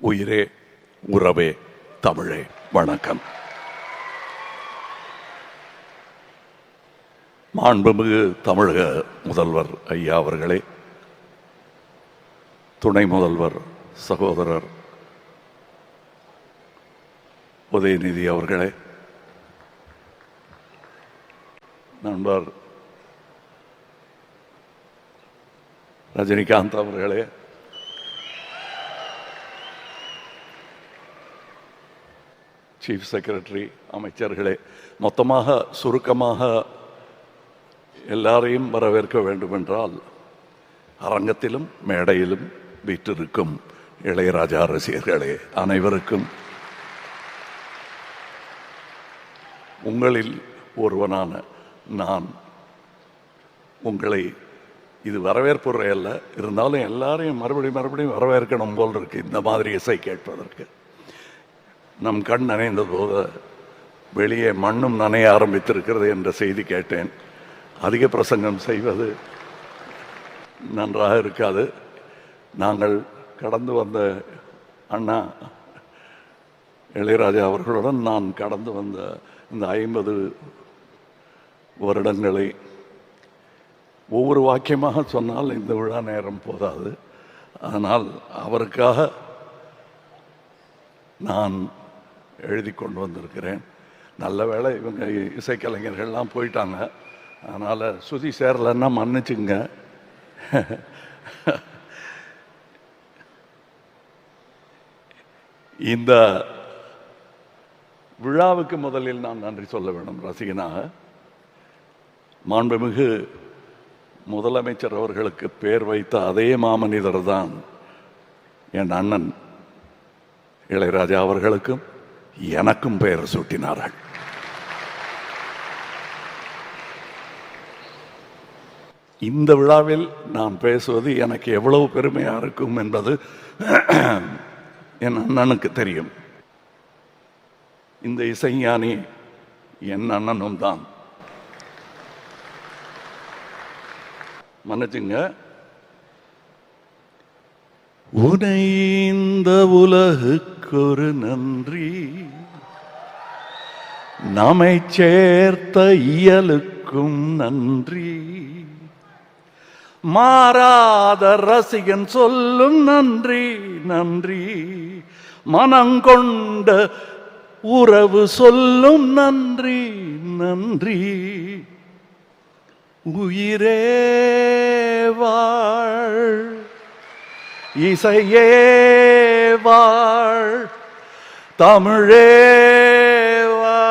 உயிரே உறவே தமிழே வணக்கம். மாண்புமிகு தமிழக முதல்வர் ஐயா அவர்களே, துணை முதல்வர் சகோதரர் உதயநிதி அவர்களே, நண்பர் ரஜினிகாந்த் அவர்களே, சீஃப் செக்ரட்டரி, அமைச்சர்களே, மொத்தமாக சுருக்கமாக எல்லாரையும் வரவேற்க வேண்டுமென்றால் அரங்கத்திலும் மேடையிலும் வீற்றிருக்கும் இளையராஜா ரசிகர்களே அனைவருக்கும் உங்களில் ஒருவனான நான் உங்களை, இது வரவேற்புரை அல்ல, இருந்தாலும் எல்லாரையும் மறுபடியும் வரவேற்கணும் போல் இருக்கு இந்த மாதிரி இசை கேட்பதற்கு. நம் கண் நனைந்த போது வெளியே மண்ணும் நனைய ஆரம்பித்திருக்கிறது என்ற செய்தி கேட்டேன். அதிக பிரசங்கம் செய்வது நன்றாக இருக்காது. நாங்கள் கடந்து வந்த அண்ணா இளையராஜா அவர்களுடன் நான் கடந்து வந்த இந்த 50 வருடங்களை ஒவ்வொரு வாக்கியமாக சொன்னால் இந்த விழா நேரம் போதாது. அதனால் அவருக்காக நான் எழுதி கொண்டு வந்திருக்கிறேன். நல்ல வேளை இவங்க இசைக்கலைஞர்கள்லாம் போயிட்டாங்க, அதனால் சுதி சேரலைன்னா மன்னிச்சுங்க. இந்த விழாவுக்கு முதலில் நான் நன்றி சொல்ல வேண்டும். ரசிகனாக மாண்புமிகு முதலமைச்சர் அவர்களுக்கு பேர் வைத்த அதே மாமனிதர் தான் என் அண்ணன் இளையராஜா அவர்களுக்கும் எனக்கும் பெயர் சூட்டினார்கள். இந்த விழாவில் நான் பேசுவது எனக்கு எவ்வளவு பெருமையா இருக்கும் என்பது என் அண்ணனுக்கு தெரியும். இந்த இசைஞானி என் அண்ணனும் தான். மன்னிச்சுங்க. உனை இந்த உலகுக்கொரு நன்றி, நம்மை சேர்த்த இயலுக்கும் நன்றி, மாறாத ரசிகன் சொல்லும் நன்றி நன்றி, மனங்கொண்ட உறவு சொல்லும் நன்றி நன்றி, உயிரே வாழ், இசையே வாழ், தமிழே வாழ்.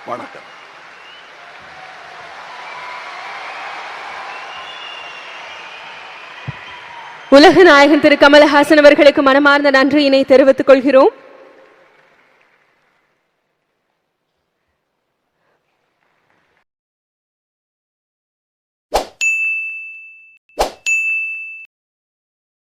வணக்கம். உலக நாயகன் திரு கமலஹாசன் அவர்களுக்கு மனமார்ந்த நன்றியினை தெரிவித்துக் கொள்கிறோம்.